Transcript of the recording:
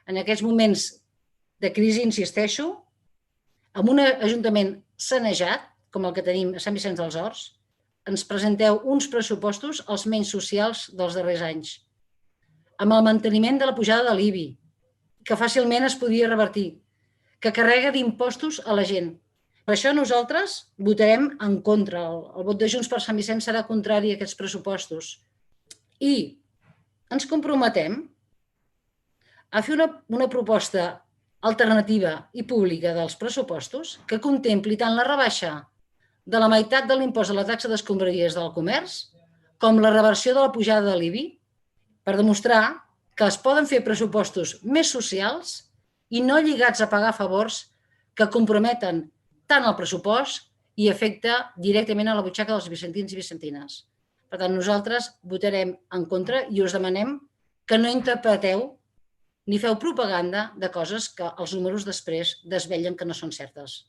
En aquests moments de crisi, insisteixo, amb un ajuntament sanejat, com el que tenim a Sant Vicenç dels Horts, ens presenteu uns pressupostos els menys socials dels darrers anys, amb el manteniment de la pujada de l'IBI, que fàcilment es podia revertir, que carrega d'impostos a la gent. Per això nosaltres votarem en contra. El vot de Junts per Sant Vicenç serà contrari a aquests pressupostos. I ens comprometem a fer una proposta alternativa i pública dels pressupostos que contempli tant la rebaixa de la meitat de l'impost a la taxa d'escombraries del comerç com la reversió de la pujada de l'IBI, per demostrar que es poden fer pressupostos més socials i no lligats a pagar favors que comprometen tant el pressupost i afecta directament a la butxaca dels vicentins i vicentines. Per tant, nosaltres votarem en contra i us demanem que no interpreteu ni feu propaganda de coses que els números després desvellen que no són certes.